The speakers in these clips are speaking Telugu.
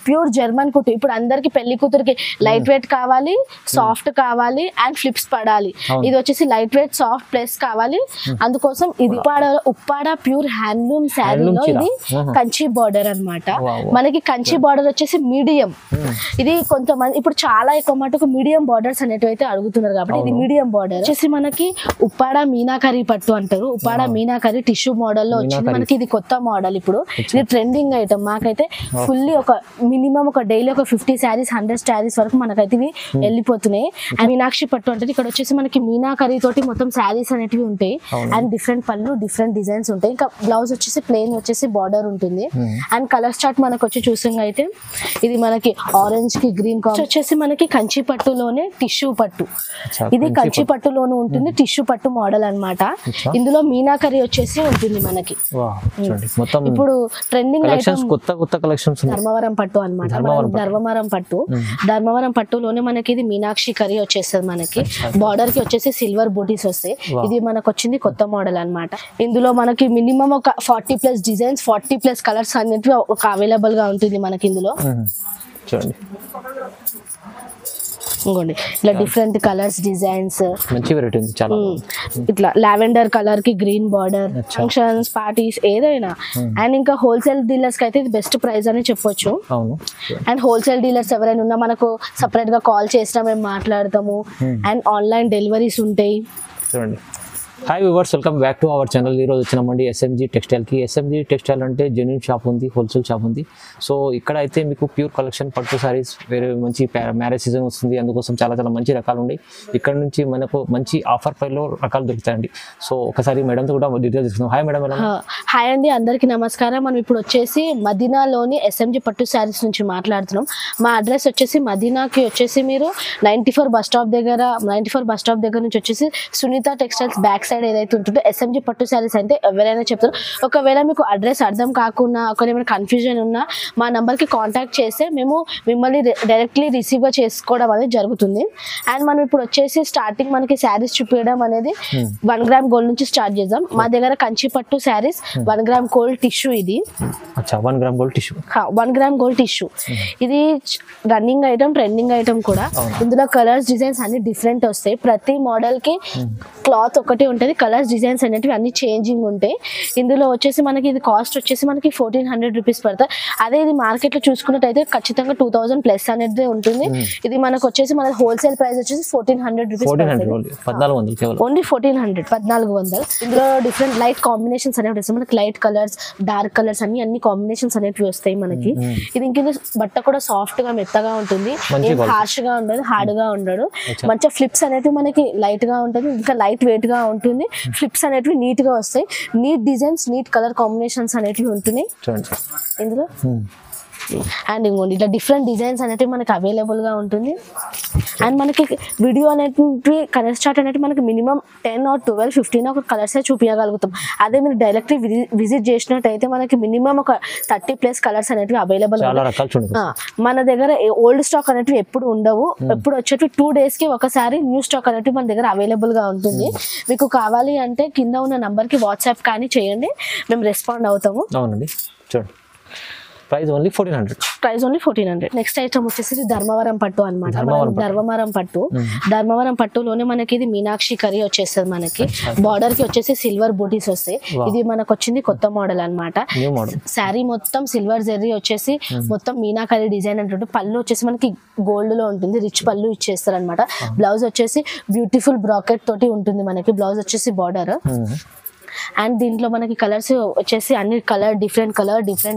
ప్యూర్ జర్మన్ కుట్టు. ఇప్పుడు అందరికి పెళ్లి కూతురికి లైట్ వెయిట్ కావాలి, సాఫ్ట్ కావాలి అండ్ ఫ్లిప్స్ పడాలి. ఇది వచ్చేసి లైట్ వెయిట్ సాఫ్ట్ ప్లస్ కావాలి. అందుకోసం ఇది ఉప్పాడ ప్యూర్ హ్యాండ్లూమ్ శారీలో ఇది కంచి బార్డర్ అన్నమాట. మనకి కంచి బార్డర్ వచ్చేసి మీడియం. ఇది కొంతమంది ఇప్పుడు చాలా ఎక్కువ మటుకు మీడియం బార్డర్స్ అనేటివి అయితే అడుగుతున్నారు కాబట్టి ఇది మీడియం బార్డర్ వచ్చేసి మనకి ఉప్పాడ మీనాకరీ పట్టు అంటారు. ఉప్పాడ మీనాకరీ టిష్యూ మోడల్ లో వచ్చింది మనకి. ఇది కొత్త మోడల్, ఇప్పుడు ఇది ట్రెండింగ్ ఐటమ్. మాకైతే ఫుల్లీ ఒక మినిమం ఒక డైలీ ఒక 50 శారీస్ 100 శారీస్ వరకు మనకైతే ఇవి వెళ్ళిపోతున్నాయి. అండ్ మీనాక్షి పట్టు అంటే ఇక్కడ వచ్చేసి మనకి మీనాకరీ తోటి మొత్తం శారీస్ అనేటివి ఉంటాయి. అండ్ డిఫరెంట్ పళ్ళు డిఫరెంట్ డిజైన్స్ ఉంటాయి. ఇంకా బ్లౌజ్ వచ్చేసి ప్లెయిన్ వచ్చేసి బార్డర్ ఉంటుంది. అండ్ కలర్ చార్ట్ మనకు వచ్చి చూసింగ్ అయితే ఇది మనకి ఆరెంజ్ కి గ్రీన్ వచ్చేసి మనకి కంచి పట్టులోనే టిష్యూ పట్టు. ఇది కంచి పట్టులోనే ఉంటుంది, టిష్యూ పట్టు మోడల్ అన్నమాట. ఇందులో మీనాకరీ వచ్చేసి ఉంటుంది మనకి. ఇప్పుడు ట్రెండింగ్ కొత్త కలెక్షన్స్ ధర్మవరం పట్టు అన్నమాట. ధర్మవరం పట్టులోనే మనకి ఇది మీనాక్షి కరీ వచ్చేస్తుంది. మనకి బార్డర్ కి వచ్చేసి సిల్వర్ బూటీస్ వస్తాయి. ఇది మనకు వచ్చింది కొత్త మోడల్ అన్నమాట. ఇందులో మనకి మినిమం ఒక 40+ డిజైన్స్ 40+ కలర్స్ అనేవి ఒక అవైలబుల్ గా ఉంటుంది మనకి ఇందులో. చూడండి ఇంకోండి ఇట్లా డిఫరెంట్ కలర్స్ డిజైన్స్ మంచి వెరైటీ ఉంది చాలా. ఇట్లా లావెండర్ కలర్ కి గ్రీన్ బార్డర్, ఫంక్షన్స్ పార్టీస్ ఏదైనా. అండ్ ఇంకా హోల్సేల్ డీలర్స్ కి అయితే ఇది బెస్ట్ ప్రైస్ అని చెప్పొచ్చు. అండ్ హోల్సేల్ డీలర్స్ ఎవరైనా ఉన్నా మనకు సపరేట్ గా కాల్ చేసినా మేము మాట్లాడతాము. అండ్ ఆన్లైన్ డెలివరీస్ ఉంటాయి. చూడండి hi viewers, welcome back to our channel. ఈరోజు వచ్చినామండి ఎస్ఎంజీ టెక్స్టైల్కి. ఎస్ఎంజీ టెక్స్టైల్ అంటే జెన్యూన్ షాప్ ఉంది, హోల్సేల్ షాప్ ఉంది. సో ఇక్కడ అయితే మీకు ప్యూర్ కలెక్షన్ పట్టు సారీస్ వేరే మంచి మ్యారేజ్ సీజన్ వస్తుంది, అందుకోసం చాలా మంచి రకాలు ఉన్నాయి. ఇక్కడ నుంచి మనకు మంచి ఆఫర్ ప్రైస్లో రకాలు దొరుకుతాయండి. సో ఒకసారి మేడంతో కూడా డీటెయిల్స్ తీసుకుందాం. Hi madam. హాయ్ అండి, అందరికీ నమస్కారం. మనం ఇప్పుడు వచ్చేసి మదీనాలోని ఎస్ఎంజీ పట్టు శారీస్ నుంచి మాట్లాడుతున్నాం. మా అడ్రస్ వచ్చేసి మదీనాకి వచ్చేసి మీరు 94 బస్ స్టాప్ దగ్గర నుంచి వచ్చేసి సునీత టెక్స్టైల్స్ బ్యాక్ సైడ్ ఏదైతే ఉంటుందో ఎస్ఎంజీ పట్టు శారీస్ అయితే ఎవరైనా చెప్తారు. ఒకవేళ మీకు అడ్రస్ అర్థం కాకుండా ఒకవేళ కన్ఫ్యూజన్ ఉన్నా మా నంబర్కి కాంటాక్ట్ చేస్తే మేము మిమ్మల్ని డైరెక్ట్లీ రిసీవ్గా చేసుకోవడం అనేది జరుగుతుంది. అండ్ మనం ఇప్పుడు వచ్చేసి స్టార్టింగ్ మనకి శారీస్ చూపించడం అనేది 1 గ్రామ్ గోల్డ్ నుంచి స్టార్ట్ చేద్దాం. మా దగ్గర కంచి పట్టు శారీస్ 1 గ్రామ్ గోల్డ్ టిష్యూ. ఇది 1 gram gold tissue. 1 gram gold tissue. ఇది రన్నింగ్ ఐటమ్, ట్రెండింగ్ ఐటమ్ కూడా. ఇందులో కలర్స్ డిజైన్స్ అన్ని డిఫరెంట్ వస్తాయి. ప్రతి మోడల్ కి క్లాత్ ఒకటి ఉంటుంది, కలర్స్ డిజైన్స్ అనేటివి అన్ని చేంజింగ్ ఉంటాయి. ఇందులో వచ్చేసి మనకి ఇది కాస్ట్ వచ్చేసి మనకి 1400 రూపీస్ పడతాయి. అదే ఇది మార్కెట్ లో చూసుకున్నట్టయితే ఖచ్చితంగా 2000+ అనేది ఉంటుంది. ఇది మనకు వచ్చేసి మన హోల్సేల్ ప్రైస్ వచ్చేసి 1400 రూపీస్, ఓన్లీ 1400. ఇందులో డిఫరెంట్ లైట్ కాంబినేషన్స్ అనేవి వస్తాయి మనకి. లైట్ కలర్స్, డార్క్ కలర్స్ అన్ని కాంబినేషన్స్ అనేవి వస్తాయి మనకి. ఇది ఇంక బట్ట కూడా సాఫ్ట్ గా మెత్తగా ఉంటుంది, హార్ష్ గా ఉండదు, హార్డ్ గా ఉండదు. మంచిగా ఫ్లిప్స్ అనేవి మనకి లైట్ గా ఉంటుంది, ఇంకా లైట్ వెయిట్ గా ఉంటుంది. ఫ్లిప్స్ అనేటివి నీట్ గా వస్తాయి. Neat designs, neat colour combinations అనేటివి ఉంటున్నాయి ఇందులో. అండ్ ఇంకోండి ఇట్లా డిఫరెంట్ డిజైన్స్ అనేటివి మనకి అవైలబుల్ గా ఉంటుంది. అండ్ మనకి వీడియో అనేటివి కలర్ చార్ట్ అనేవి మనకి మినిమం 10 or 12, 15 ఒక కలర్సే చూపించగలుగుతాం. అదే మీరు డైరెక్ట్లీ విజిట్ చేసినట్టయితే మనకి మినిమం ఒక 30+ కలర్స్ అనేవి అవైలబుల్. మన దగ్గర ఓల్డ్ స్టాక్ అనేవి ఎప్పుడు ఉండవు, ఎప్పుడు వచ్చేటివి 2 days కి ఒకసారి న్యూ స్టాక్ అనేవి మన దగ్గర అవైలబుల్ గా ఉంటుంది. మీకు కావాలి అంటే కింద ఉన్న నంబర్ కి వాట్సాప్ కానీ చేయండి, మేము రెస్పాండ్ అవుతాము. అవునండి, చూడండి ప్రైస్ ఓన్లీ 1400. నెక్స్ట్ ఐటమ్ వచ్చేసి ధర్మవరం పట్టు అనమాట. ధర్మవరం పట్టులోనే మనకి ఇది మీనాక్షి కరీ వచ్చేస్తుంది. మనకి బార్డర్ కి వచ్చేసి సిల్వర్ బూటీస్ వస్తాయి. ఇది మనకు వచ్చింది కొత్త మోడల్ అనమాట. శారీ మొత్తం సిల్వర్ జెర్రీ వచ్చేసి మొత్తం మీనాకరీ డిజైన్ అంటుంటే, పళ్ళు వచ్చేసి మనకి గోల్డ్ లో ఉంటుంది, రిచ్ పళ్ళు ఇచ్చేస్తారు అనమాట. బ్లౌజ్ వచ్చేసి బ్యూటిఫుల్ బ్రాకెట్ తోటి ఉంటుంది మనకి. బ్లౌజ్ వచ్చేసి బార్డర్. అండ్ దీంట్లో మనకి కలర్స్ వచ్చేసి అన్ని డిఫరెంట్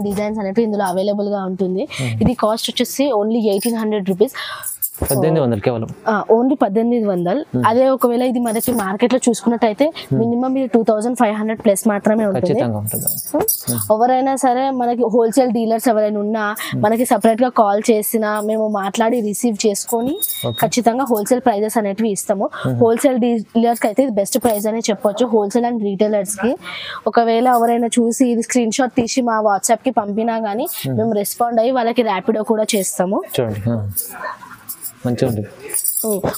డిజైన్స్ అనేవి ఇందులో అవైలబుల్ గా ఉంటుంది. ఇది కాస్ట్ వచ్చేసి ఓన్లీ 1800 రూపీస్, 1800 కేవలం, ఓన్లీ 1800. అదే ఒకవేళ ఇది మనకి మార్కెట్ లో చూసుకున్నట్టయితే మినిమం ఇది 2500+ మాత్రమే ఉంటుంది. ఎవరైనా సరే మనకి హోల్సేల్ డీలర్స్ ఎవరైనా ఉన్నా మనకి సపరేట్ గా కాల్ చేసినా మేము మాట్లాడి రిసీవ్ చేసుకొని ఖచ్చితంగా హోల్సేల్ ప్రైజెస్ అనేవి ఇస్తాము. హోల్సేల్ డీలర్స్ కి అయితే ఇది బెస్ట్ ప్రైస్ అనే చెప్పొచ్చు, హోల్సేల్ అండ్ రీటైలర్స్ కి. ఒకవేళ ఎవరైనా చూసి ఇది స్క్రీన్ షాట్ తీసి మా వాట్సాప్ కి పంపినా గానీ మేము రెస్పాండ్ అయ్యి వాళ్ళకి ర్యాపిడో కూడా చేస్తాము. మంచిగా ఉంది.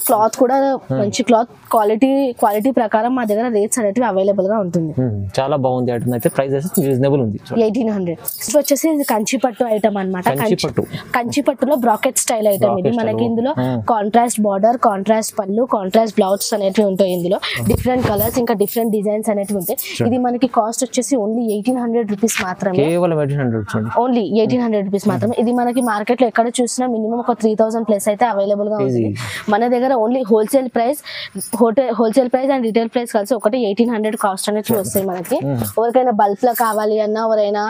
క్లాత్ కూడా మంచి క్లాత్ క్వాలిటీ ప్రకారం మా దగ్గర రేట్స్ అనేటివి అవైలబుల్ గా ఉంటుంది. చాలా బాగుంది ఐటమ్ అయితే, ప్రైస్ రీజనబుల్ ఉంది. 1800 వచ్చేసి ఇది కంచిపట్టు ఐటమ్ అనమాట. కంచిపట్టులో బ్రాకెట్ స్టైల్ ఐటమ్ ఇది. మనకి ఇందులో కాంట్రాస్ట్ బార్డర్, కాంట్రాస్ట్ పళ్ళు, కాంట్రాస్ట్ బ్లౌజ్ అనేటివి ఉంటాయి. ఇందులో డిఫరెంట్ కలర్స్ ఇంకా డిఫరెంట్ డిజైన్స్ అనేటివి ఉంటాయి. ఇది మనకి కాస్ట్ వచ్చేసి ఓన్లీ 1800 రూపీస్ మాత్రమే. ఓన్లీ 1800 రూపీస్ మాత్రమే. ఇది మనకి మార్కెట్ లో ఎక్కడ చూసినా మినిమం ఒక 3000 ప్లస్ అయితే అవైలబుల్ గా ఉంది. మన దగ్గర only wholesale price and retail price కలిసి ఒకటి 1800 కాస్ట్ అనేది వస్తాయి మనకి. ఎవరికైనా బల్క్ లా కావాలి అన్నా, ఎవరైనా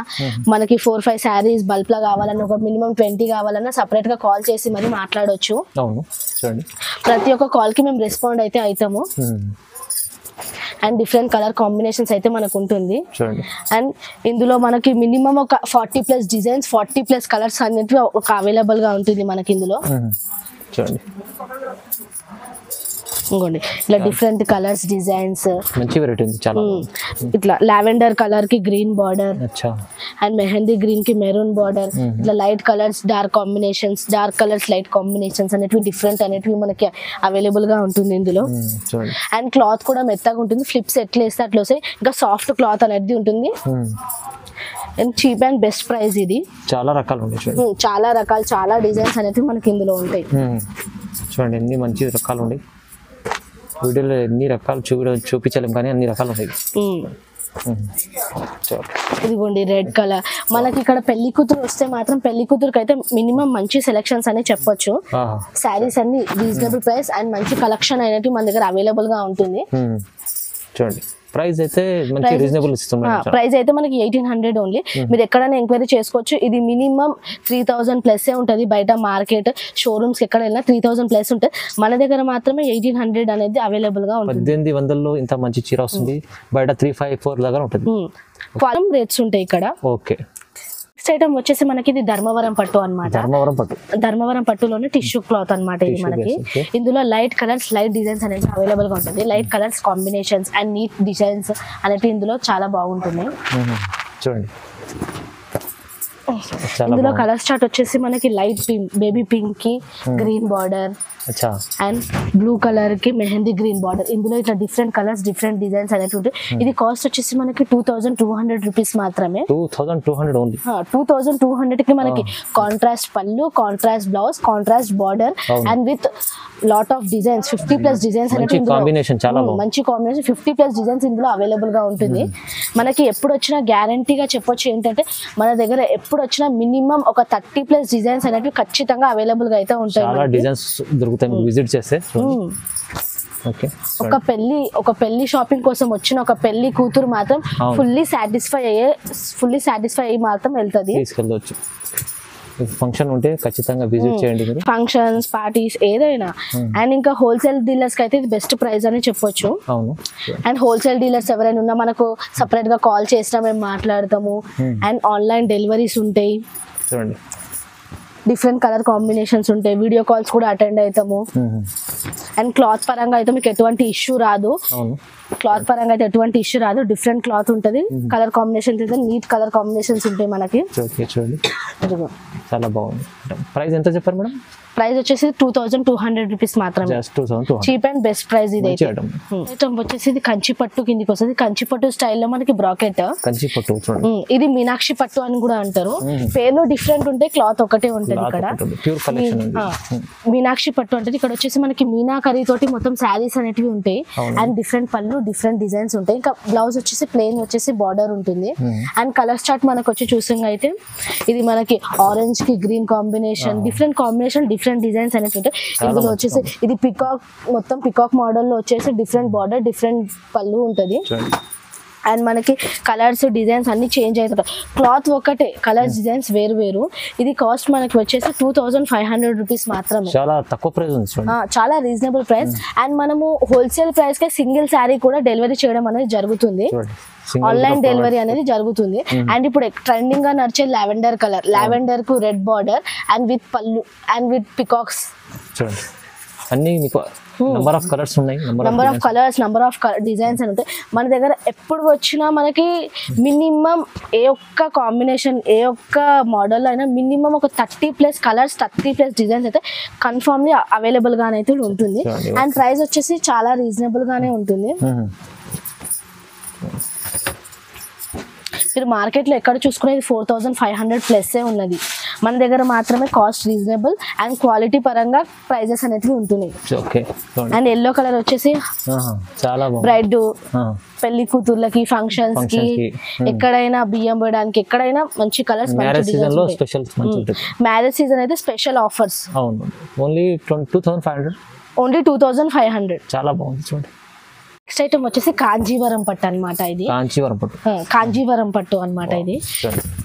మనకి 4-5 శారీస్ బల్క్ లా కావాలన్నా, ఒక మినిమం 20 కావాలన్నా సపరేట్ గా కాల్ చేసి మరి మాట్లాడొచ్చు. ప్రతి ఒక్క కాల్ కి మేము రెస్పాండ్ అయితే అవుతాము. అండ్ డిఫరెంట్ కలర్ కాంబినేషన్స్ అయితే మనకు ఉంటుంది. అండ్ ఇందులో మనకి మినిమం ఒక 40+ డిజైన్స్, 40+ కలర్స్ అనేవి ఒక అవైలబుల్ గా ఉంటుంది మనకి ఇందులో. చూడండి ఇంకోండి ఇట్లా డిఫరెంట్ కలర్స్ డిజైన్స్, మంచి వెరైటీ ఉంది చాలా. ఇట్లా లావెండర్ కలర్ కి green border and mehndi green కి మెరూన్ బార్డర్, ఇట్లా light colours dark combinations, dark colours light combinations అనేటివి డిఫరెంట్ అనేటివి మనకి అవైలబుల్ గా ఉంటుంది ఇందులో. అండ్ క్లాత్ కూడా మెత్తగా ఉంటుంది. ఫ్లిప్స్ ఎట్లా వేస్తే అట్లా వస్తాయి. ఇంకా సాఫ్ట్ క్లాత్ అనేది ఉంటుంది. And cheap and best price ఇది. చాలా రకాలు ఉన్నాయి, చాలా రకాలు, చాలా డిజైన్స్ అనేవి మనకి ఇందులో ఉంటాయి. చూడండి ఎన్ని మంచి రకాలు ఉన్నాయి. వీడియోలో ఎన్ని రకాలు చూపించలేము కానీ అన్ని రకాలు ఉంటాయి. ఇదిగోండి రెడ్ కలర్. మనకి ఇక్కడ పెళ్లి కూతురు వస్తే మాత్రం పెళ్లి కూతురుకి అయితే మినిమం మంచి సెలెక్షన్స్ అని చెప్పొచ్చు. శారీస్ అన్ని రీజనబుల్ ప్రైస్ అండ్ మంచి కలెక్షన్ అనేది మన దగ్గర అవైలబుల్ గా ఉంటుంది. చూడండి ప్రైస్ అయితే మంచి రీజనబుల్ ఇస్తున్నాం. ప్రైస్ అయితే మనకి 1800 ఓన్లీ. మీరు ఎక్కడైనా ఎంక్వైరీ చేసుకోవచ్చు. ఇది మినిమం 3000 ప్లస్ ఉంటుంది. బయట మార్కెట్ షోరూమ్స్ ఎక్కడ వెళ్ళినా 3000 ప్లస్ ఉంటుంది. మన దగ్గర మాత్రమే 1800 అనేది అవైలబుల్ గా ఉంటుంది. 1800లో ఇంత మంచి చీర వస్తుంది. బయట 354 దగ్గర ఉంటుంది. కాలం రేట్స్ ఉంటాయి ఇక్కడ. ఓకే. నెక్స్ట్ ఐటమ్ వచ్చేసి మనకి ఇది ధర్మవరం పట్టు అనమాట. ధర్మవరం పట్టులోనే టిష్యూ క్లాత్ అనమాట ఇది మనకి. ఇందులో లైట్ కలర్స్, లైట్ డిజైన్స్ అనేది అవైలబుల్ గా ఉంటుంది. Light colours combinations and neat designs అనేవి ఇందులో చాలా బాగుంటున్నాయి. చూడండి ఇందులో కలర్ చార్ట్ వచ్చేసి మనకి లైట్ పింక్, బేబీ పింక్ కి green border and blue colour కి మెహందీ గ్రీన్ బార్డర్. ఇందులో ఇట్లా డిఫరెంట్ కలర్స్, డిఫరెంట్ డిజైన్స్ అనేవి ఉంటాయి. ఇది కాస్ట్ వచ్చేసి మనకి 2200 రూపీస్ మాత్రమే. 2200 కి మనకి కాంట్రాస్ట్ పళ్ళు, contrast blouse, contrast border and with lot of designs, 50+ designs అనేవి మంచి కాంబినేషన్. 50+ డిజైన్స్ ఇందులో అవైలబుల్ గా ఉంటుంది. మనకి ఎప్పుడు వచ్చినా గ్యారంటీగా చెప్పొచ్చు ఏంటంటే మన దగ్గర ఎప్పుడు వచ్చినా మినిమం ఒక 30+ డిజైన్స్ అనేవి ఖచ్చితంగా అవైలబుల్ గా అయితే ఉంటాయి. విజిట్ చేస్తే ఒక పెళ్లి షాపింగ్ కోసం వచ్చిన ఒక పెళ్లి కూతురు మాత్రం ఫుల్లీ సాటిస్ఫై అయ్యి మాత్రం వెళ్తుంది. ఫంక్షన్ ఉంటే ఖచ్చితంగా విజిట్ చేయండి. ఫంక్షన్స్, పార్టీస్ ఏదైనా. అండ్ ఇంకా హోల్సేల్ డీలర్స్ కి అయితే ఇది బెస్ట్ ప్రైస్ అని చెప్పొచ్చు. అండ్ హోల్సేల్ డీలర్స్ ఎవరైనా ఉన్నా మనకు సపరేట్ గా కాల్ చేసినా మేము మాట్లాడతాము. అండ్ ఆన్లైన్ డెలివరీస్ ఉంటాయి. చూడండి డిఫరెంట్ కలర్ కాంబినేషన్స్ ఉంటాయి. వీడియో కాల్స్ కూడా అటెండ్ అవుతాము. అండ్ క్లాత్ పరంగా అయితే మీకు ఎటువంటి ఇష్యూ రాదు. డిఫరెంట్ క్లాత్ ఉంటుంది. Colour combinations neat colour combinations ఉంటాయి మనకి. చాలా బాగుంది. ప్రైస్ ఎంత చెప్పారు మేడం? ప్రైస్ వచ్చేసి 2200 రూపీస్ మాత్రమే. చీప్ అండ్ బెస్ట్ ప్రైస్ ఇది. ఐటమ్ వచ్చేసి ఇది కంచి పట్టు కిందికి వస్తుంది. కంచి పట్టు స్టైల్లో మనకి బ్రాకెట్. ఇది మీనాక్షి పట్టు అని కూడా అంటారు. పేర్లు డిఫరెంట్ ఉంటాయి, క్లాత్ ఒకటే ఉంటుంది. ఇక్కడ మీనాక్షి పట్టు అంటే ఇక్కడ వచ్చేసి మనకి మీనాకరీ తోటి మొత్తం శారీస్ అనేటివి ఉంటాయి. అండ్ డిఫరెంట్ పళ్ళు, డిఫరెంట్ డిజైన్స్ ఉంటాయి. ఇంకా బ్లౌజ్ వచ్చేసి ప్లెయిన్ వచ్చేసి బార్డర్ ఉంటుంది. అండ్ కలర్ చార్ట్ మనకు వచ్చి చూసింగ్ అయితే ఇది మనకి ఆరెంజ్ కి green combination, different combination, different designs అనేవి ఉంటాయి. ఇందులో వచ్చేసి ఇది పికాక్, మొత్తం పికాక్ మోడల్ లో వచ్చేసి డిఫరెంట్ బార్డర్, డిఫరెంట్ పళ్ళు ఉంటది. అండ్ మనకి కలర్స్, డిజైన్స్ అన్ని చేంజ్ అవుతుంటాయి. క్లాత్ ఒకటే, కలర్స్, డిజైన్స్ వేరు వేరు. ఇది కాస్ట్ మనకి వచ్చేసి 2500 రూపీస్ మాత్రమే. చాలా తక్కువ ప్రైస్ ఉంది, చాలా రీజనబుల్ ప్రైస్. అండ్ మనము హోల్సేల్ ప్రైస్ కే సింగిల్ శారీ కూడా డెలివరీ చేయడం అనేది జరుగుతుంది. ఆన్లైన్ డెలివరీ అనేది జరుగుతుంది. అండ్ ఇప్పుడు ట్రెండింగ్ గా నడిచే లావెండర్ కలర్, లావెండర్ కు రెడ్ బార్డర్ అండ్ విత్ పళ్ళు అండ్ విత్ పికాక్స్ చూడండి. అన్ని మీకు నంబర్ ఆఫ్ కలర్స్ ఉన్నాయి, number of colours, number of designs అని ఉంటాయి మన దగ్గర. ఎప్పుడు వచ్చినా మనకి మినిమం ఏ ఒక్క కాంబినేషన్ ఏ ఒక్క మోడల్ అయినా మినిమం ఒక 30+ కలర్స్ 30+ డిజైన్స్ అయితే కన్ఫర్మ్లీ అవైలబుల్ గానే అయితే ఉంటుంది. అండ్ ప్రైస్ వచ్చేసి చాలా రీజనబుల్ గానే ఉంటుంది. మీరు మార్కెట్లో ఎక్కడ చూసుకునేది 4500+ ఉన్నది. మన దగ్గర మాత్రమే కాస్ట్ రీజనబుల్ అండ్ క్వాలిటీ పరంగా ప్రైజెస్ అనేవి ఉంటున్నాయి. అండ్ ఎల్లో కలర్ వచ్చేసి చాలా బ్రైడ్ పెళ్లి కూతుర్లకి ఫంక్షన్స్ కి ఎక్కడైనా బియ్యం పోయడానికి ఎక్కడైనా మంచి కలర్స్. మ్యారేజ్ సీజన్ అయితే స్పెషల్ ఆఫర్స్. ఓన్లీ 2500. చాలా బాగుంది చూడండి. నెక్స్ట్ ఐటమ్ వచ్చేసి కాంజీవరం పట్టు అనమాట. ఇది కాంజీవరం పట్టు అనమాట.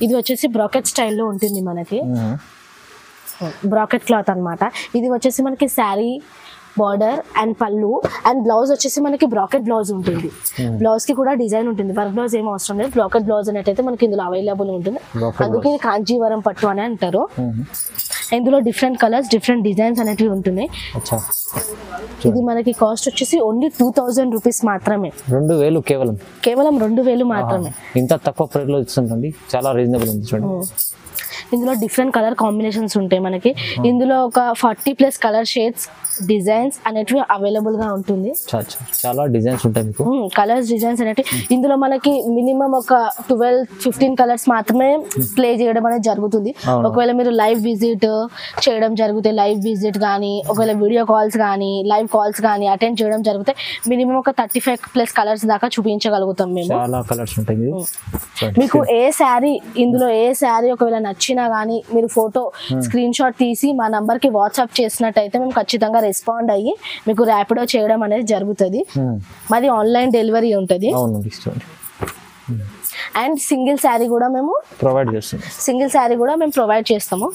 ఇది వచ్చేసి బ్రాకెట్ స్టైల్లో ఉంటుంది మనకి. బ్రాకెట్ క్లాత్ అనమాట. ఇది వచ్చేసి మనకి శారీ బార్డర్ అండ్ పళ్ళు అండ్ బ్లౌజ్ వచ్చేసి మనకి బ్రాకెట్ బ్లౌజ్ ఉంటుంది. బ్లౌజ్ కి కూడా డిజైన్ ఉంటుంది. వర్క్ బ్లౌజ్ ఏం అవసరం లేదు. బ్రాకెట్ బ్లౌజ్ అనేటైతే మనకి ఇందులో అవైలబుల్ ఉంటుంది. అందుకే కాంజీవరం పట్టు అని అంటారు. ఇందులో డిఫరెంట్ కలర్స్ డిఫరెంట్ డిజైన్స్ అనేవి ఉంటున్నాయి. ఇది మనకి కాస్ట్ వచ్చేసి ఓన్లీ 2000 రూపీస్ మాత్రమే. 2000 కేవలం 2000 మాత్రమే. ఇంత తక్కువ ప్రైస్ లో ఇస్తుందండి, చాలా రీజనబుల్ ఉంది చూడండి. ఇందులో డిఫరెంట్ కలర్ కాంబినేషన్స్ ఉంటాయి మనకి. ఇందులో ఒక 40+ కలర్ షేడ్స్ డిజైన్స్ అనేటివి అవైలబుల్ గా ఉంటుంది. చాలా డిజైన్స్ ఉంటాయి మీకు. కలర్స్ డిజైన్స్ అనేటివి ఇందులో మనకి మినిమం ఒక 12-15 కలర్స్ మాత్రమే ప్లే చేయడం అనేది జరుగుతుంది. ఒకవేళ మీరు లైవ్ విజిట్ చేయడం జరిగితే లైవ్ విజిట్ కానీ ఒకవేళ వీడియో కాల్స్ కానీ లైవ్ కాల్స్ కానీ అటెండ్ చేయడం జరిగితే మినిమం ఒక 35+ కలర్స్ దాకా చూపించగలుగుతాం మేము. చాలా కలర్స్ ఉంటాయి. మీకు ఏ శారీ ఇందులో ఏ శారీ ఒకవేళ నచ్చినా కానీ మీరు ఫోటో స్క్రీన్ షాట్ తీసి మా నంబర్ కి వాట్సాప్ చేసినట్టయితే మేము ఖచ్చితంగా రెస్పాండ్ అయ్యి మీకు ర్యాపిడో చేయడం అనేది జరుగుతుంది. మాది ఆన్లైన్ డెలివరీ ఉంటుంది. అండ్ సింగిల్ శారీ కూడా మేము ప్రొవైడ్ చేస్తాము.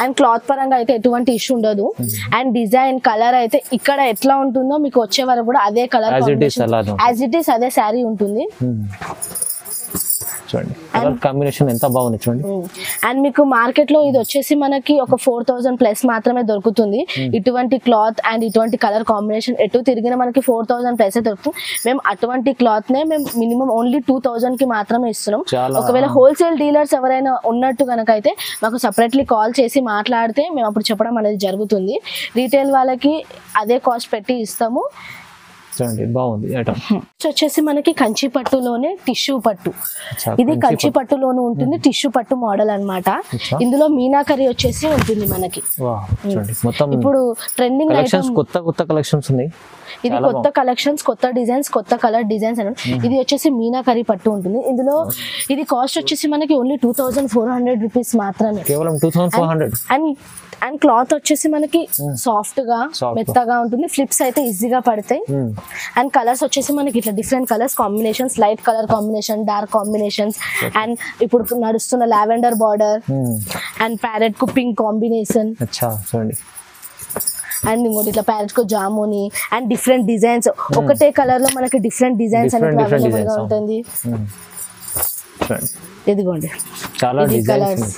అండ్ క్లాత్ పరంగా అయితే ఎటువంటి ఇష్యూ ఉండదు. అండ్ డిజైన్ కలర్ అయితే ఇక్కడ ఎట్లా ఉంటుందో మీకు వచ్చే వరకు కూడా అదే కలర్ యాజ్ ఇట్ ఈస్ అదే శారీ ఉంటుంది. కాంబినేషన్ ఎంత బాగుంది చూడండి. అండ్ మీకు మార్కెట్ లో ఇది వచ్చేసి మనకి ఒక 4000+ మాత్రమే దొరుకుతుంది. ఇటువంటి క్లాత్ అండ్ ఇటువంటి కలర్ కాంబినేషన్ ఎటు తిరిగిన మనకి 4000+ దొరుకుతుంది. మేము అటువంటి క్లాత్ నే మేము మినిమం ఓన్లీ 2000 కి మాత్రమే ఇస్తున్నాం. ఒకవేళ హోల్సేల్ డీలర్స్ ఎవరైనా ఉన్నట్టు కనుక అయితే మాకు సపరేట్లీ కాల్ చేసి మాట్లాడితే మేము అప్పుడు చెప్పడం అనేది జరుగుతుంది. రీటైల్ వాళ్ళకి అదే కాస్ట్ పెట్టి ఇస్తాము. బాగుంది. వచ్చేసి మనకి కంచి పట్టులోనే టిష్యూ పట్టు. ఇది కంచి పట్టులోనే ఉంటుంది. టిష్యూ పట్టు మోడల్ అన్నమాట. ఇందులో మీనాకరి వచ్చేసి ఉంటుంది మనకి. ఇప్పుడు ట్రెండింగ్ కొత్త కలెక్షన్స్ ఉన్నాయి. ఇది కొత్త కలెక్షన్స్ కొత్త డిజైన్స్ కొత్త కలర్ డిజైన్స్ అని. ఇది వచ్చేసి మీనాకరి పట్టు ఉంటుంది. ఇందులో ఇది కాస్ట్ వచ్చేసి మనకి ఓన్లీ 2400 రూపీస్ మాత్రమే. కేవలం 2400. అండ్ క్లాత్ వచ్చేసి మనకి సాఫ్ట్ గా మెత్తగా ఉంటుంది. ఫ్లిప్స్ అయితే ఈజీగా పడతాయి. అండ్ కలర్స్ వచ్చేసి మనకి ఇట్లా different colours combinations light colour combination dark combinations and ఇప్పుడు నడుస్తున్న లావెండర్ బార్డర్ అండ్ ప్యారెట్ కు పింక్ కాంబినేషన్ అండ్ ఇంకోటి ఇట్లా ప్యారెట్ కు జాముని అండ్ డిఫరెంట్ డిజైన్స్ ఒకటే కలర్ లో మనకి డిఫరెంట్ డిజైన్స్ అనేది అవైలబుల్ గా ఉంటుంది. ఇదిగోండి చాలా డిజైన్స్.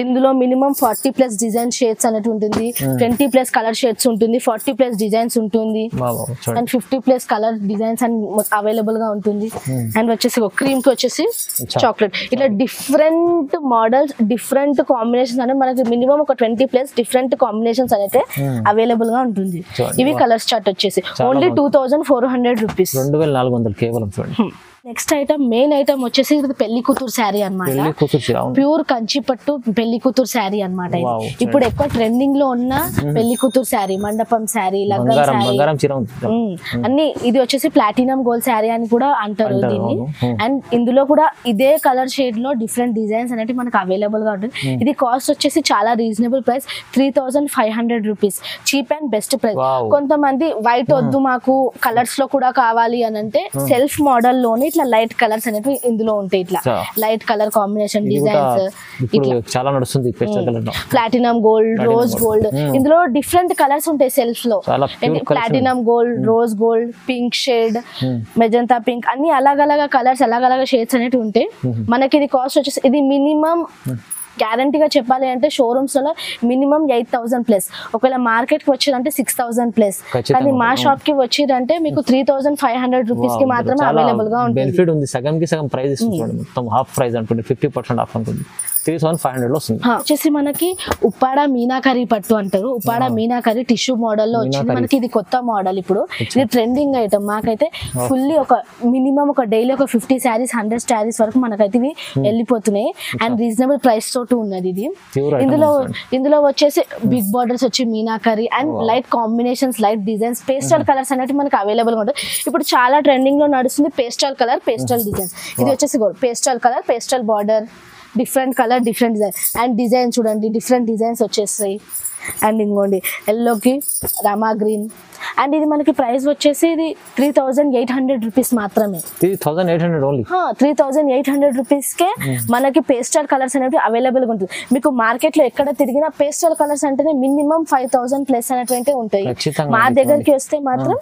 ఇందులో మినిమం 40+ డిజైన్ షేడ్స్ అనేది ఉంటుంది. 20+ కలర్ షేడ్స్ ఉంటుంది. 40+ డిజైన్స్ ఉంటుంది. And 50+ colour designs and available గా ఉంటుంది. అండ్ వచ్చేసి క్రీమ్ కి వచ్చేసి చాక్లెట్ ఇట్లా డిఫరెంట్ మోడల్స్ డిఫరెంట్ కాంబినేషన్స్ అనేది మనకి మినిమం ఒక 20+ డిఫరెంట్ కాంబినేషన్స్ అయితే అవైలబుల్ గా ఉంటుంది. ఇవి కలర్స్ చార్ట్ వచ్చేసి ఓన్లీ 2400 రూపీస్. 2400 కేవలం. చూడండి నెక్స్ట్ ఐటమ్ మెయిన్ ఐటమ్ వచ్చేసి పెళ్లి కూతురు శారీ అన్నమాట. ప్యూర్ కంచి పట్టు పెళ్లి కూతురు శారీ అన్నమాట. ఇప్పుడు ఎక్కువ ట్రెండింగ్ లో ఉన్న పెళ్లి కూతురు శారీ మండపం శారీ లగ్గం శారీ అన్ని. ఇది వచ్చేసి ప్లాటినం గోల్డ్ శారీ అని కూడా అంటారు దీన్ని. అండ్ ఇందులో కూడా ఇదే కలర్ షేడ్ లో డిఫరెంట్ డిజైన్స్ అనేవి మనకు అవైలబుల్ గా ఉంటుంది. ఇది కాస్ట్ వచ్చేసి చాలా reasonable price 3500 rupees. Cheap and best price. కొంతమంది వైట్ వద్దు మాకు కలర్స్ లో కూడా కావాలి అని అంటే సెల్ఫ్ మోడల్ లోనే ఇట్లా లైట్ కలర్స్ అనేవి ఇందులో ఉంటాయి. ఇట్లా లైట్ కలర్ కాంబినేషన్ డిజైన్స్ చాలా నడుస్తుంది. ప్లాటినం గోల్డ్ రోజ్ గోల్డ్ ఇందులో డిఫరెంట్ కలర్స్ ఉంటాయి సెల్ఫ్ లో. Platinum gold rose gold pink shade magenta pink అన్ని అలాగ కలర్స్ అలాగ షేడ్స్ అనేవి ఉంటాయి. మనకి ఇది కాస్ట్ వచ్చేసి ఇది మినిమం గ్యారంటీగా చెప్పాలి అంటే షోరూమ్స్ లో మినిమం 8,000 ప్లస్, ఒకవేళ మార్కెట్ కి వచ్చిందంటే 6,000 ప్లస్, కానీ మా షాప్ కి వచ్చిందంటే మీకు 3,500 రూపీస్ కి మాత్రమే అవైలబుల్ గా ఉంటుంది. బెనిఫిట్ ఉంది, సగంకి సగం ప్రైస్ ఇస్తుంది, మొత్తం హాఫ్ ప్రైస్ అనుకుంటే 50% ఆఫ్ అనుకుంటుంది, 3,500 లో వస్తుంది. వచ్చేసి మనకి ఉప్పాడ మీనాకరి పట్టు అంటారు. ఉప్పాడ మీనాకరి టిష్యూ మోడల్ లో వచ్చింది మనకి. ఇది కొత్త మోడల్, ఇప్పుడు ఇది ట్రెండింగ్ ఐటమ్. మాకైతే ఫుల్లీ ఒక మినిమం ఒక డైలీ ఒక 50 శారీస్ 100 శారీస్ వరకు మనకైతే ఇవి వెళ్ళిపోతున్నాయి. అండ్ రీజనబుల్ ప్రైస్ తోటి ఉన్నది ఇది. ఇందులో వచ్చేసి బిగ్ బార్డర్స్ వచ్చి meenakari and light combinations, light designs, pastel colours అనేవి మనకి అవైలబుల్ గా ఉంటాయి. ఇప్పుడు చాలా ట్రెండింగ్ లో నడుస్తుంది పేస్టల్ కలర్, పేస్టల్ డిజైన్స్. ఇది వచ్చేసి pastel colour, pastel border, different colour, different design. And design చూడండి, డిఫరెంట్ డిజైన్స్ వచ్చేస్తాయి. అండ్ ఇంకోండి ఎల్లోకి రామా గ్రీన్. అండ్ ఇది మనకి ప్రైస్ వచ్చేసి ఇది 3,800 రూపీస్ మాత్రమే. 3,800 ఓన్లీ. 3,800 రూపీస్ కే మనకి పేస్టల్ కలర్స్ అనేవి అవైలబుల్ గా ఉంటుంది. మీకు మార్కెట్ లో ఎక్కడ తిరిగినా పేస్టల్ కలర్స్ అంటేనే మినిమం 5,000 ప్లస్ అనేటువంటి ఉంటాయి. మా దగ్గరికి వస్తే మాత్రం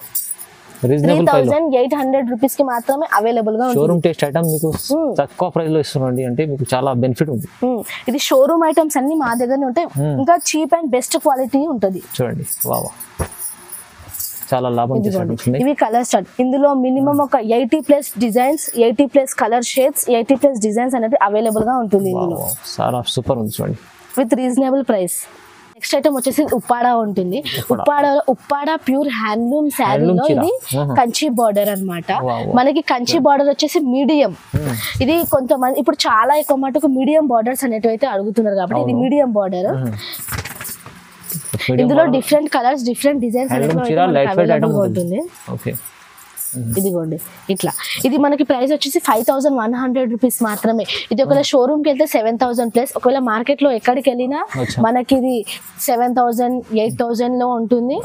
3,800 రూపీస్ కి మాత్రమే అవైలబుల్ గా ఉంటుంది. షోరూమ్ టేస్ట్ ఐటమ్ మీకు తక్కువ ప్రైస్ లో ఇస్తున్నాండి, అంటే మీకు చాలా బెనిఫిట్ ఉంది. ఇది షోరూమ్ ఐటమ్స్ అన్ని మా దగ్గరనే ఉంటాయి, ఇంకా చీప్ అండ్ బెస్ట్ క్వాలిటీ ఉంటుంది. చూడండి వావ్, చాలా లాభం. ఇవి కలర్ స్టార్ట్. ఇందులో మినిమం ఒక 80 plus designs, 80 plus colour shades, 80 plus designs అనేది అవైలబుల్ గా ఉంటుంది ఇందులో. చాలా సూపర్ ఉంది చూడండి, with reasonable price. Next item వచ్చేసి ఉప్పాడ ఉంటుంది. ఉప్పాడ ప్యూర్ హ్యాండ్లూమ్ శారీలో ఇది కంచి బార్డర్ అన్నమాట. మనకి కంచి బార్డర్ వచ్చేసి మీడియం. ఇది కొంతమంది ఇప్పుడు చాలా ఎక్కువ మటుకు మీడియం బార్డర్స్ అనేటివి అయితే అడుగుతున్నారు కాబట్టి ఇది మీడియం బార్డర్. ఇందులో different colours, different designs available ఉంటుంది. ఇదిగోండి ఇట్లా. ఇది మనకి ప్రైస్ వచ్చేసి 5,100 రూపీస్ మాత్రమే. ఇది ఒకవేళ షోరూమ్ కి వెళ్తే 7,000 ప్లస్, ఒకవేళ మార్కెట్ లో ఎక్కడికి వెళ్ళినా మనకి ఇది 7,000, 8,000 లో ఉంటుంది.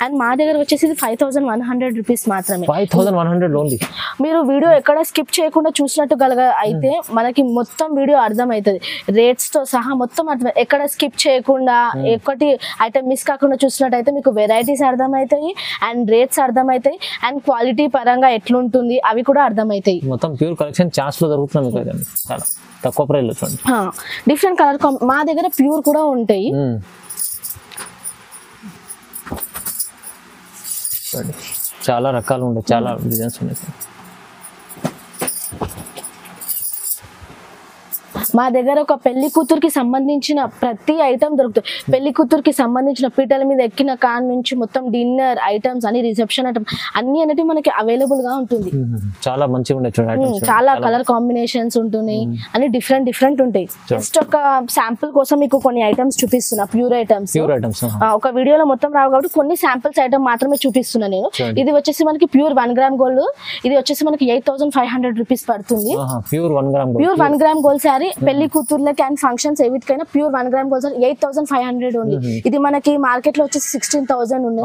అండ్ మా దగ్గర వచ్చేసి ఇది 5,100 రూపీస్ మాత్రమే. 5,100 ఓన్లీ. మీరు వీడియో ఎక్కడ స్కిప్ చేయకుండా చూసినట్టు అయితే మనకి మొత్తం వీడియో అర్థం అవుతుంది, రేట్స్ తో సహా మొత్తం అర్థం. ఎక్కడ స్కిప్ చేయకుండా ఒకటి ఐటమ్ మిస్ కాకుండా చూసినట్టయితే మీకు వెరైటీస్ అర్థమవుతాయి, అండ్ రేట్స్ అర్థమవుతాయి, అండ్ క్వాలిటీ పరంగా ఎట్లుంటుంది అవి కూడా అర్థమవుతాయి. మొత్తం ప్యూర్ కలెక్షన్ ఛాన్స్ లో దొరుకుతుంది మీకు, చాలా తక్కువ ప్రైస్ లో చూడండి. డిఫరెంట్ కలర్ మా దగ్గర ప్యూర్ కూడా ఉంటాయి. చాలా రకాలు ఉంటాయి, చాలా డిజైన్స్ ఉన్నాయి. మా దగ్గర ఒక పెళ్లి కూతురికి సంబంధించిన ప్రతి ఐటమ్ దొరుకుతుంది. పెళ్లి కూతురికి సంబంధించిన పీటల మీద ఎక్కిన కాన్ నుంచి మొత్తం డిన్నర్ ఐటమ్స్ అని, రిసెప్షన్ ఐటమ్ అన్ని అనేవి మనకి అవైలబుల్ గా ఉంటుంది. చాలా మంచిగా ఉన్నాయి, చాలా కలర్ కాంబినేషన్స్ ఉంటున్నాయి, అన్ని డిఫరెంట్ డిఫరెంట్ ఉంటాయి. జస్ట్ ఒక శాంపుల్ కోసం మీకు కొన్ని ఐటమ్స్ చూపిస్తున్నా, ప్యూర్ ఐటమ్స్. ఒక వీడియోలో మొత్తం రావు కాబట్టి కొన్ని శాంపుల్స్ ఐటమ్ మాత్రమే చూపిస్తున్నా నేను. ఇది వచ్చేసి మనకి ప్యూర్ 1 గ్రామ్ గోల్డ్. ఇది వచ్చేసి మనకి 8,500 రూపీస్ పడుతుంది. ప్యూర్ 1 గ్రామ్ గోల్డ్ శారీ పెళ్లి కూతుర్లకి అండ్ ఫంక్షన్స్ ఏవిటికైనా ప్యూర్ 1 గ్రామ్ గోల్డ్ 8,500 ఉంది. ఇది మనకి మార్కెట్ లో వచ్చేసి 16,000 ఉన్నది.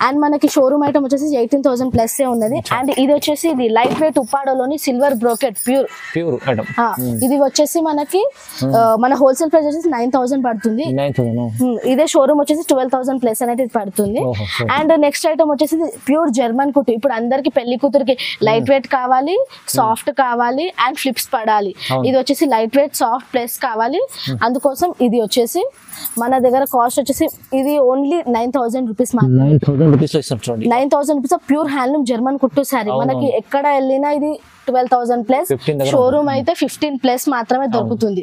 అండ్ మనకి షోరూమ్ ఐటమ్ వచ్చేసి 18,000 ప్లస్ ఉన్నది. అండ్ ఇది వచ్చేసి ఇది లైట్ వెయిట్ ఉప్పాడలోని సిల్వర్ బ్రోకెట్ ప్యూర్ ఐటమ్. ఇది వచ్చేసి మనకి మన హోల్సేల్ ప్రైస్ వచ్చేసి 9,000 పడుతుంది. ఇదే షోరూమ్ వచ్చేసి 12,000 ప్లస్ అనేది పడుతుంది. అండ్ నెక్స్ట్ ఐటమ్ వచ్చేసి ప్యూర్ జర్మన్ కుట్టు. ఇప్పుడు అందరికి పెళ్లి కూతురికి లైట్ వెయిట్ కావాలి, సాఫ్ట్ కావాలి, అండ్ ఫ్లిప్స్ పడాలి. ఇది వచ్చేసి లైట్ వెయిట్ సాఫ్ట్ ప్లస్ కావాలి, అందుకోసం ఇది వచ్చేసి మన దగ్గర కాస్ట్ వచ్చేసి ఇది only 9,000 rupees. 9,000 rupees pure handloom German కుట్టు శారీ. మనకి ఎక్కడ వెళ్ళినా ఇది 12,000 ప్లస్, షోరూమ్ అయితే 15 ప్లస్ మాత్రమే దొరుకుతుంది.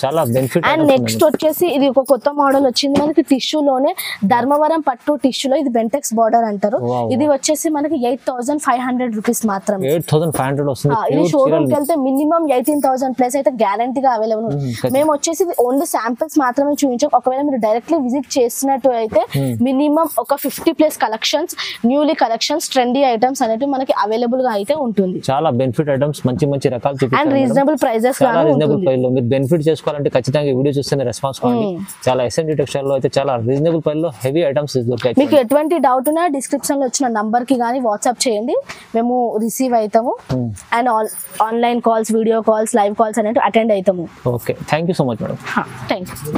చాలా బెనిఫిట్. అండ్ నెక్స్ట్ వచ్చేసి ఇది ఒక కొత్త మోడల్ వచ్చింది మనకి టిష్యూలోనే, ధర్మవరం పట్టు టిష్యూలో. ఇది బెంటెక్స్ బార్డర్ అంటారు. ఇది వచ్చేసి మనకి 8,500 రూపీస్ మాత్రమే. 8,500 వస్తుంది. ఇది షోరూమ్ కి వెళ్తే మినిమం 18,000 ప్లస్ అయితే గ్యారంటీగా అవైలబుల్ ఉంది. మేము వచ్చేసి ఓన్లీ శాంపిల్స్ మాత్రమే చూపించాం. ఒకవేళ మీరు డైరెక్ట్లీ విజిట్ చేసినట్టు అయితే మినిమం ఒక 50 plus collections, newly collections, trendy items అనేవి మనకి అవైలబుల్ గా అయితే ఉంటుంది. చాలా బెనిఫిట్ ఐటమ్స్, మంచి మంచి రకాలు చూపించారు. అండ్ రీజనబుల్ ప్రైజెస్ మీరు బెనిఫిట్ చేసుకోవాలంటే ఖచ్చితంగా వీడియో చూస్తేనే రెస్పాన్స్ కావాలి. చాలా ఎస్ఎంజీ టెక్స్టైల్ లో అయితే చాలా రీజనబుల్ ప్రైస్ లో హెవీ ఐటమ్స్ దొరుకుతాయి. మీకు ఎటువంటి డౌట్ ఉన్నా డిస్క్రిప్షన్ లో వచ్చిన నంబర్ కి కానీ వాట్సాప్ చేయండి, మేము రిసీవ్ అవుతాము. And online calls, video calls, live calls అనేవి అటెండ్ అవుతాము. Okay, thank you so much madam. Thank you.